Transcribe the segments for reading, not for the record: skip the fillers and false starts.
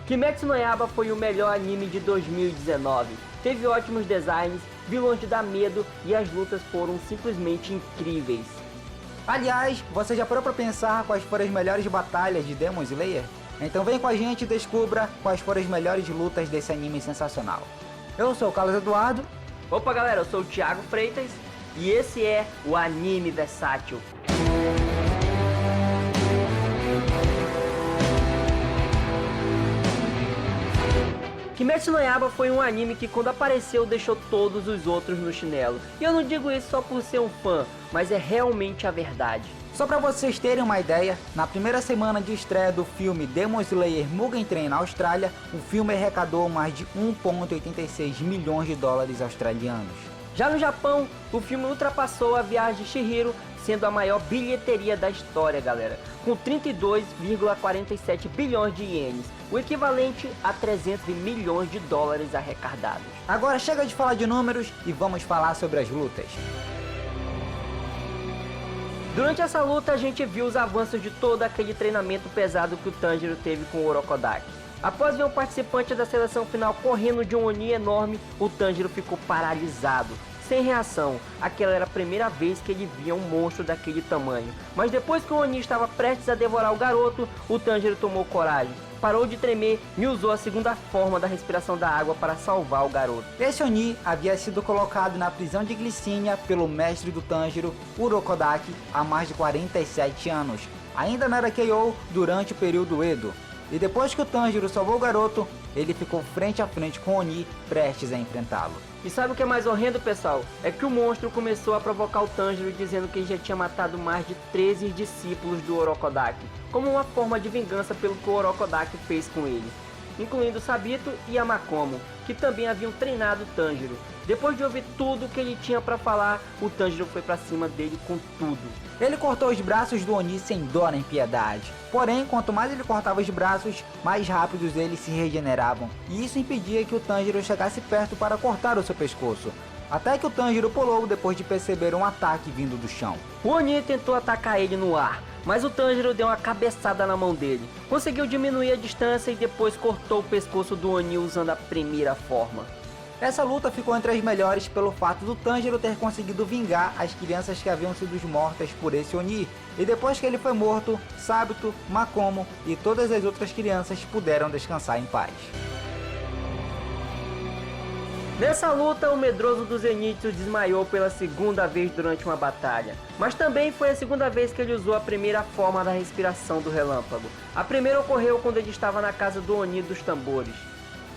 Kimetsu no Yaiba foi o melhor anime de 2019. Teve ótimos designs, vilões de dar medo e as lutas foram simplesmente incríveis. Aliás, você já parou pra pensar quais foram as melhores batalhas de Demon Slayer? Então vem com a gente e descubra quais foram as melhores lutas desse anime sensacional. Eu sou o Carlos Eduardo. Opa galera, eu sou o Thiago Freitas e esse é o Anime Versátil. Kimetsu no Yaiba foi um anime que quando apareceu deixou todos os outros no chinelo. E eu não digo isso só por ser um fã, mas é realmente a verdade. Só pra vocês terem uma ideia, na primeira semana de estreia do filme Demon Slayer Mugen Train na Austrália, o filme arrecadou mais de 1,86 milhões de dólares australianos. Já no Japão, o filme ultrapassou A Viagem de Chihiro, sendo a maior bilheteria da história, galera, com 32,47 bilhões de ienes, o equivalente a 300 milhões de dólares arrecadados. Agora chega de falar de números e vamos falar sobre as lutas. Durante essa luta a gente viu os avanços de todo aquele treinamento pesado que o Tanjiro teve com o Urokodaki. Após ver um participante da seleção final correndo de um Oni enorme, o Tanjiro ficou paralisado, sem reação. Aquela era a primeira vez que ele via um monstro daquele tamanho. Mas depois que o Oni estava prestes a devorar o garoto, o Tanjiro tomou coragem, parou de tremer e usou a segunda forma da respiração da água para salvar o garoto. Esse Oni havia sido colocado na prisão de Glicínia pelo mestre do Tanjiro, Urokodaki, há mais de 47 anos. Ainda não era KO durante o período Edo. E depois que o Tanjiro salvou o garoto, ele ficou frente a frente com o Oni, prestes a enfrentá-lo. E sabe o que é mais horrendo, pessoal? É que o monstro começou a provocar o Tanjiro dizendo que ele já tinha matado mais de 13 discípulos do Urokodaki, como uma forma de vingança pelo que o Urokodaki fez com ele, incluindo Sabito e Amakomo, que também haviam treinado o Tanjiro. Depois de ouvir tudo que ele tinha para falar, o Tanjiro foi para cima dele com tudo. Ele cortou os braços do Oni sem dó nem piedade. Porém, quanto mais ele cortava os braços, mais rápidos eles se regeneravam. E isso impedia que o Tanjiro chegasse perto para cortar o seu pescoço. Até que o Tanjiro pulou depois de perceber um ataque vindo do chão. O Oni tentou atacar ele no ar, mas o Tanjiro deu uma cabeçada na mão dele. Conseguiu diminuir a distância e depois cortou o pescoço do Oni usando a primeira forma. Essa luta ficou entre as melhores pelo fato do Tanjiro ter conseguido vingar as crianças que haviam sido mortas por esse Oni. E depois que ele foi morto, Sabito, Makomo e todas as outras crianças puderam descansar em paz. Nessa luta, o medroso do Zenitsu desmaiou pela segunda vez durante uma batalha. Mas também foi a segunda vez que ele usou a primeira forma da respiração do relâmpago. A primeira ocorreu quando ele estava na casa do Oni dos tambores.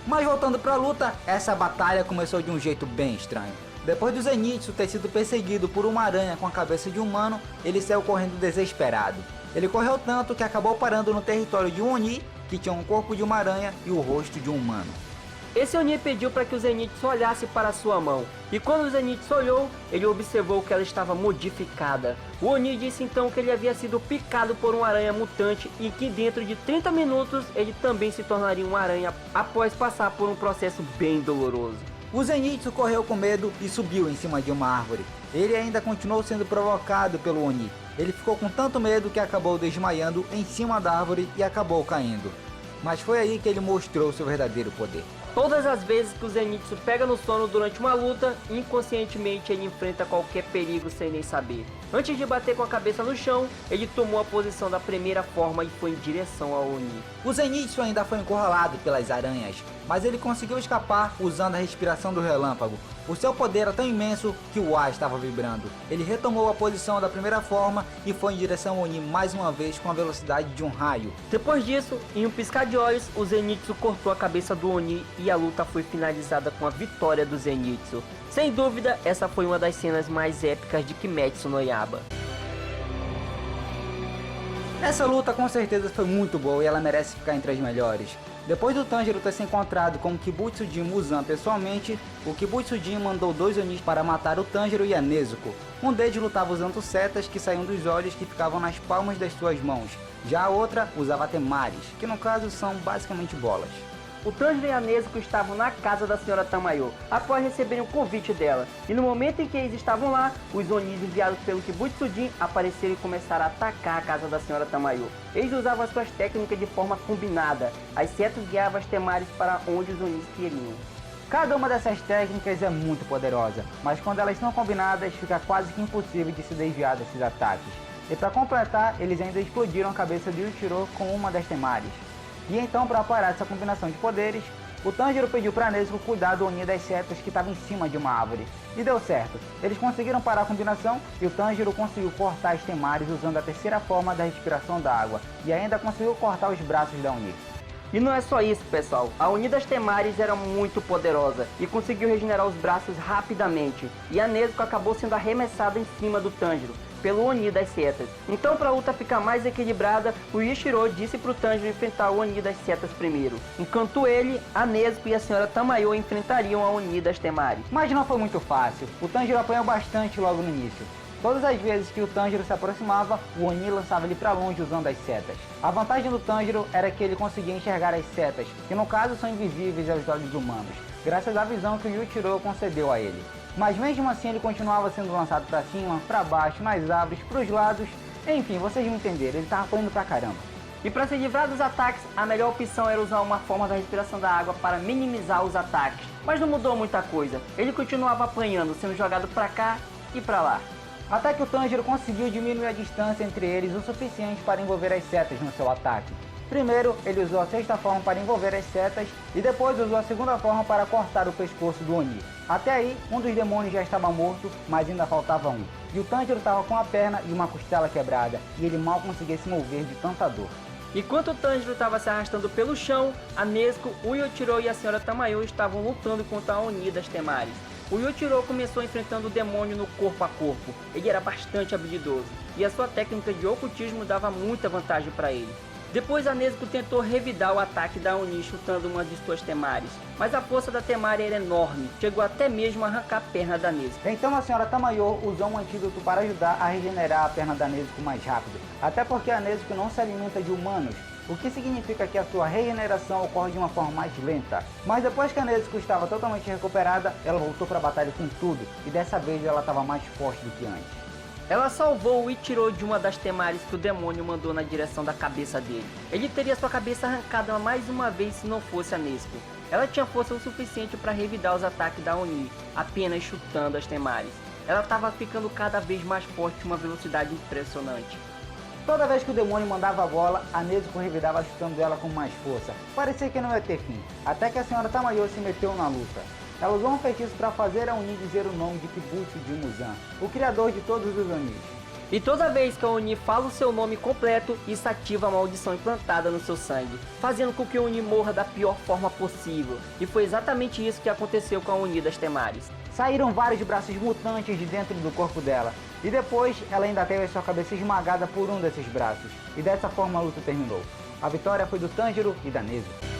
Mas voltando para a luta, essa batalha começou de um jeito bem estranho. Depois do Zenitsu ter sido perseguido por uma aranha com a cabeça de um humano, ele saiu correndo desesperado. Ele correu tanto que acabou parando no território de um Oni, que tinha um corpo de uma aranha e o rosto de um humano. Esse Oni pediu para que o Zenitsu olhasse para sua mão, e quando o Zenitsu olhou, ele observou que ela estava modificada. O Oni disse então que ele havia sido picado por uma aranha mutante e que dentro de 30 minutos ele também se tornaria uma aranha após passar por um processo bem doloroso. O Zenitsu correu com medo e subiu em cima de uma árvore. Ele ainda continuou sendo provocado pelo Oni. Ele ficou com tanto medo que acabou desmaiando em cima da árvore e acabou caindo. Mas foi aí que ele mostrou seu verdadeiro poder. Todas as vezes que o Zenitsu pega no sono durante uma luta, inconscientemente ele enfrenta qualquer perigo sem nem saber. Antes de bater com a cabeça no chão, ele tomou a posição da primeira forma e foi em direção ao Oni. O Zenitsu ainda foi encurralado pelas aranhas, mas ele conseguiu escapar usando a respiração do relâmpago. O seu poder era tão imenso que o ar estava vibrando. Ele retomou a posição da primeira forma e foi em direção ao Oni mais uma vez com a velocidade de um raio. Depois disso, em um piscar de olhos, o Zenitsu cortou a cabeça do Oni e a luta foi finalizada com a vitória do Zenitsu. Sem dúvida, essa foi uma das cenas mais épicas de Kimetsu no Yaiba. Essa luta com certeza foi muito boa e ela merece ficar entre as melhores. Depois do Tanjiro ter se encontrado com o Kibutsu-jin Muzan pessoalmente, o Kibutsu-jin mandou 2 Onis para matar o Tanjiro e a Nezuko. Um deles lutava usando setas que saíam dos olhos que ficavam nas palmas das suas mãos. Já a outra usava temares, que no caso são basicamente bolas. O Tanjiro e a Nezuko estavam na casa da Sra. Tamayo, após receberem um convite dela. E no momento em que eles estavam lá, os Onis enviados pelo Kibutsuji apareceram e começaram a atacar a casa da Sra. Tamayo. Eles usavam as suas técnicas de forma combinada. As setas guiavam as Temaris para onde os Onis queriam. Cada uma dessas técnicas é muito poderosa, mas quando elas são combinadas fica quase que impossível de se desviar desses ataques. E para completar, eles ainda explodiram a cabeça de Yuichiro com uma das Temaris. E então, para parar essa combinação de poderes, o Tanjiro pediu para Nezuko cuidar do Oni das setas que estava em cima de uma árvore. E deu certo, eles conseguiram parar a combinação e o Tanjiro conseguiu cortar as Temaris usando a terceira forma da respiração da água, e ainda conseguiu cortar os braços da Oni. E não é só isso, pessoal. A Oni das Temaris era muito poderosa e conseguiu regenerar os braços rapidamente. E a Nezuko acabou sendo arremessada em cima do Tanjiro pelo Oni das setas. Então, para a luta ficar mais equilibrada, o Yuichiro disse para o Tanjiro enfrentar o Oni das setas primeiro, enquanto ele, a Nezuko e a Sra. Tamayo enfrentariam a Oni das Temaris. Mas não foi muito fácil, o Tanjiro apanhou bastante logo no início. Todas as vezes que o Tanjiro se aproximava, o Oni lançava ele para longe usando as setas. A vantagem do Tanjiro era que ele conseguia enxergar as setas, que no caso são invisíveis aos olhos humanos, graças à visão que o Yuichiro concedeu a ele. Mas mesmo assim ele continuava sendo lançado para cima, para baixo, nas árvores, para os lados, enfim, vocês me entenderam, ele estava apanhando pra caramba. E para se livrar dos ataques, a melhor opção era usar uma forma da respiração da água para minimizar os ataques. Mas não mudou muita coisa, ele continuava apanhando, sendo jogado para cá e para lá. Até que o Tanjiro conseguiu diminuir a distância entre eles o suficiente para envolver as setas no seu ataque. Primeiro, ele usou a sexta forma para envolver as setas e depois usou a segunda forma para cortar o pescoço do Oni. Até aí, um dos demônios já estava morto, mas ainda faltava um. E o Tanjiro estava com a perna e uma costela quebrada, e ele mal conseguia se mover de tanta dor. Enquanto o Tanjiro estava se arrastando pelo chão, a Nezuko, o Yuichiro e a Sra. Tamayo estavam lutando contra a Oni das Temaris. O Yuichiro começou enfrentando o demônio no corpo a corpo. Ele era bastante habilidoso e a sua técnica de ocultismo dava muita vantagem para ele. Depois a Nezuko tentou revidar o ataque da Oni chutando uma de suas Temaris, mas a força da Temari era enorme, chegou até mesmo a arrancar a perna da Nezuko. Então a Sra. Tamayo usou um antídoto para ajudar a regenerar a perna da Nezuko mais rápido, até porque a Nezuko não se alimenta de humanos, o que significa que a sua regeneração ocorre de uma forma mais lenta. Mas depois que a Nezuko estava totalmente recuperada, ela voltou para a batalha com tudo, e dessa vez ela estava mais forte do que antes. Ela salvou o Ichiro de uma das Temaris que o demônio mandou na direção da cabeça dele. Ele teria sua cabeça arrancada mais uma vez se não fosse a Nezuko. Ela tinha força o suficiente para revidar os ataques da Oni, apenas chutando as Temaris. Ela estava ficando cada vez mais forte em uma velocidade impressionante. Toda vez que o demônio mandava a bola, a Nezuko revidava chutando ela com mais força. Parecia que não ia ter fim, até que a Sra. Tamayo se meteu na luta. Ela usou um feitiço para fazer a Oni dizer o nome de Kibutsuji Muzan, o criador de todos os Onis. E toda vez que a Oni fala o seu nome completo, isso ativa a maldição implantada no seu sangue, fazendo com que a Oni morra da pior forma possível. E foi exatamente isso que aconteceu com a Oni das Temaris. Saíram vários braços mutantes de dentro do corpo dela, e depois ela ainda teve a sua cabeça esmagada por um desses braços, e dessa forma a luta terminou. A vitória foi do Tanjiro e da Nezuko.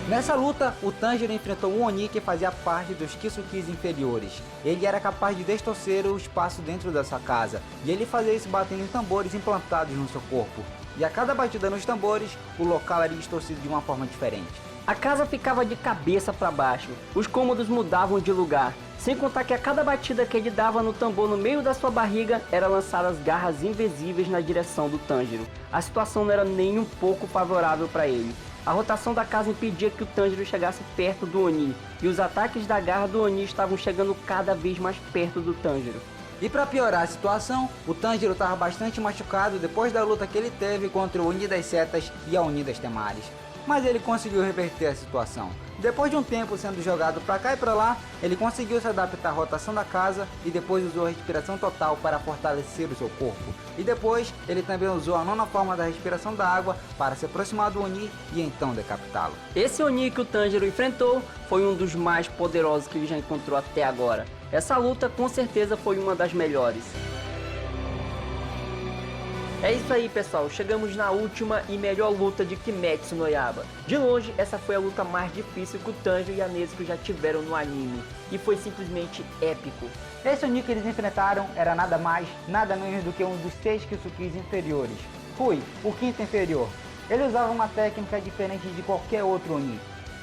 Nessa luta, o Tanjiro enfrentou um Oni que fazia parte dos Kisukis inferiores. Ele era capaz de distorcer o espaço dentro da sua casa, e ele fazia isso batendo em tambores implantados no seu corpo. E a cada batida nos tambores, o local era distorcido de uma forma diferente. A casa ficava de cabeça para baixo, os cômodos mudavam de lugar, sem contar que a cada batida que ele dava no tambor no meio da sua barriga, era lançadas garras invisíveis na direção do Tanjiro. A situação não era nem um pouco favorável para ele. A rotação da casa impedia que o Tanjiro chegasse perto do Oni, e os ataques da garra do Oni estavam chegando cada vez mais perto do Tanjiro. E para piorar a situação, o Tanjiro estava bastante machucado depois da luta que ele teve contra o Oni das Setas e a Oni das Temaris. Mas ele conseguiu reverter a situação. Depois de um tempo sendo jogado para cá e para lá, ele conseguiu se adaptar à rotação da casa e depois usou a respiração total para fortalecer o seu corpo. E depois ele também usou a nona forma da respiração da água para se aproximar do Oni e então decapitá-lo. Esse Oni que o Tanjiro enfrentou foi um dos mais poderosos que ele já encontrou até agora. Essa luta com certeza foi uma das melhores. É isso aí, pessoal, chegamos na última e melhor luta de Kimetsu no Yaiba. De longe, essa foi a luta mais difícil que o Tanjiro e a Nezuko já tiveram no anime, e foi simplesmente épico. Esse Oni que eles enfrentaram era nada mais, nada menos do que um dos 6 Kisukis inferiores, Rui, o quinto inferior. Ele usava uma técnica diferente de qualquer outro Oni.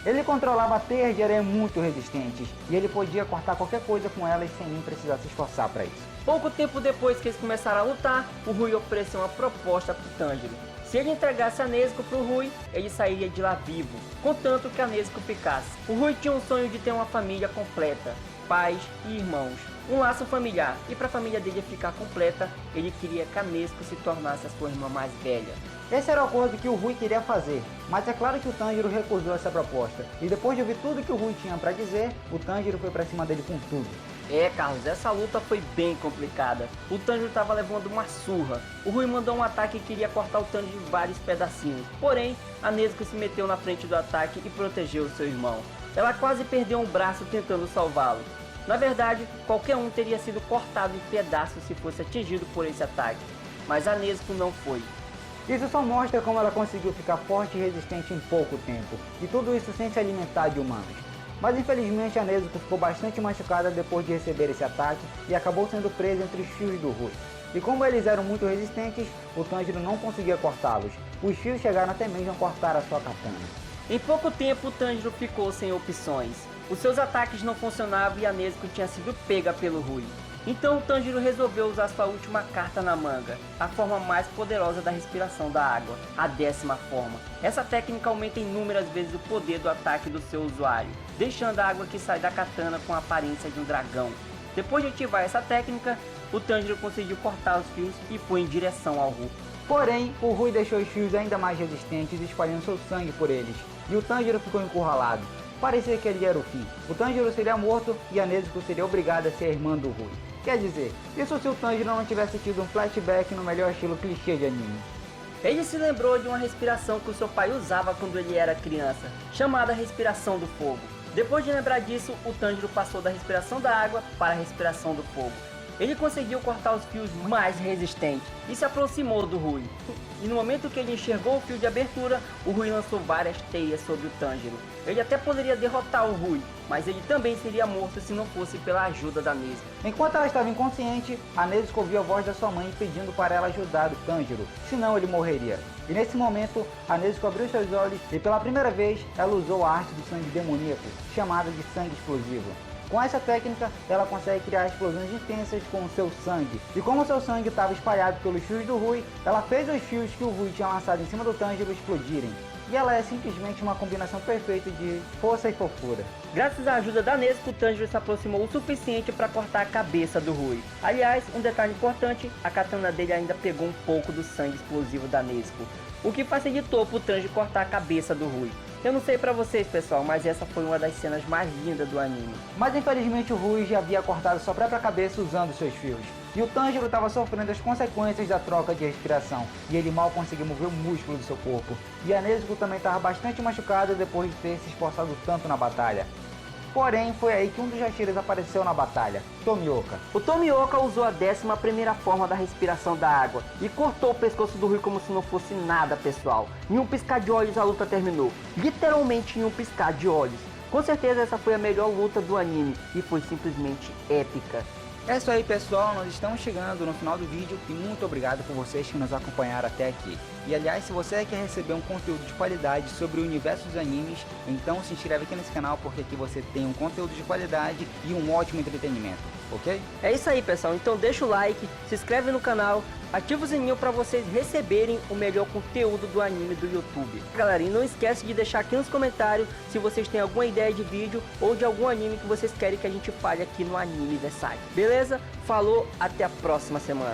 Ele controlava teias de aranha muito resistentes, e ele podia cortar qualquer coisa com elas sem nem precisar se esforçar para isso. Pouco tempo depois que eles começaram a lutar, o Rui ofereceu uma proposta pro Tanjiro. Se ele entregasse a Nezuko pro Rui, ele sairia de lá vivo, contanto que a Nezuko ficasse. O Rui tinha um sonho de ter uma família completa, pais e irmãos, um laço familiar, e para a família dele ficar completa, ele queria que a Nezuko se tornasse a sua irmã mais velha. Esse era o acordo que o Rui queria fazer, mas é claro que o Tanjiro recusou essa proposta, e depois de ouvir tudo que o Rui tinha para dizer, o Tanjiro foi para cima dele com tudo. Carlos, essa luta foi bem complicada. O Tanjiro estava levando uma surra. O Rui mandou um ataque e queria cortar o Tanjiro em vários pedacinhos. Porém, a Nezuko se meteu na frente do ataque e protegeu seu irmão. Ela quase perdeu um braço tentando salvá-lo. Na verdade, qualquer um teria sido cortado em pedaços se fosse atingido por esse ataque. Mas a Nezuko não foi. Isso só mostra como ela conseguiu ficar forte e resistente em pouco tempo, e tudo isso sem se alimentar de humanos. Mas infelizmente a Nezuko ficou bastante machucada depois de receber esse ataque e acabou sendo presa entre os fios do Rui. E como eles eram muito resistentes, o Tanjiro não conseguia cortá-los. Os fios chegaram até mesmo a cortar a sua katana. Em pouco tempo o Tanjiro ficou sem opções. Os seus ataques não funcionavam e a Nezuko tinha sido pega pelo Rui. Então o Tanjiro resolveu usar sua última carta na manga, a forma mais poderosa da respiração da água, a 10ª forma. Essa técnica aumenta inúmeras vezes o poder do ataque do seu usuário, deixando a água que sai da katana com a aparência de um dragão. Depois de ativar essa técnica, o Tanjiro conseguiu cortar os fios e foi em direção ao Rui. Porém, o Rui deixou os fios ainda mais resistentes, espalhando seu sangue por eles, e o Tanjiro ficou encurralado. Parecia que ele era o fim. O Tanjiro seria morto e a Nezuko seria obrigada a ser a irmã do Rui. Quer dizer, isso se o Tanjiro não tivesse tido um flashback no melhor estilo clichê de anime. Ele se lembrou de uma respiração que o seu pai usava quando ele era criança, chamada respiração do fogo. Depois de lembrar disso, o Tanjiro passou da respiração da água para a respiração do fogo. Ele conseguiu cortar os fios mais resistentes e se aproximou do Rui. E no momento que ele enxergou o fio de abertura, o Rui lançou várias teias sobre o Tanjiro. Ele até poderia derrotar o Rui, mas ele também seria morto se não fosse pela ajuda da Nezuko. Enquanto ela estava inconsciente, a Nezuko ouviu a voz da sua mãe pedindo para ela ajudar o Tanjiro, senão ele morreria. E nesse momento, a Nezuko abriu seus olhos e pela primeira vez ela usou a arte do sangue demoníaco, chamada de sangue explosivo. Com essa técnica, ela consegue criar explosões intensas com o seu sangue. E como o seu sangue estava espalhado pelos fios do Rui, ela fez os fios que o Rui tinha lançado em cima do Tanjiro explodirem. E ela é simplesmente uma combinação perfeita de força e fofura. Graças à ajuda da Nezuko, o Tanjiro se aproximou o suficiente para cortar a cabeça do Rui. Aliás, um detalhe importante, a katana dele ainda pegou um pouco do sangue explosivo da Nezuko, o que facilitou para o Tanjiro cortar a cabeça do Rui. Eu não sei pra vocês, pessoal, mas essa foi uma das cenas mais lindas do anime. Mas infelizmente o Rui já havia cortado sua própria cabeça usando seus fios. E o Tanjiro estava sofrendo as consequências da troca de respiração, e ele mal conseguia mover o músculo do seu corpo. E a Nezuko também estava bastante machucada depois de ter se esforçado tanto na batalha. Porém, foi aí que um dos Jashiras apareceu na batalha, Tomioka. O Tomioka usou a 11ª forma da respiração da água e cortou o pescoço do Rui como se não fosse nada, pessoal. Em um piscar de olhos a luta terminou, literalmente em um piscar de olhos. Com certeza essa foi a melhor luta do anime e foi simplesmente épica. É isso aí, pessoal, nós estamos chegando no final do vídeo e muito obrigado por vocês que nos acompanharam até aqui. E aliás, se você quer receber um conteúdo de qualidade sobre o universo dos animes, então se inscreve aqui nesse canal porque aqui você tem um conteúdo de qualidade e um ótimo entretenimento, ok? É isso aí, pessoal, então deixa o like, se inscreve no canal, ativa o sininho para vocês receberem o melhor conteúdo do anime do YouTube. Galera, e não esquece de deixar aqui nos comentários se vocês têm alguma ideia de vídeo ou de algum anime que vocês querem que a gente fale aqui no Anime Versailles. Beleza? Falou, até a próxima semana.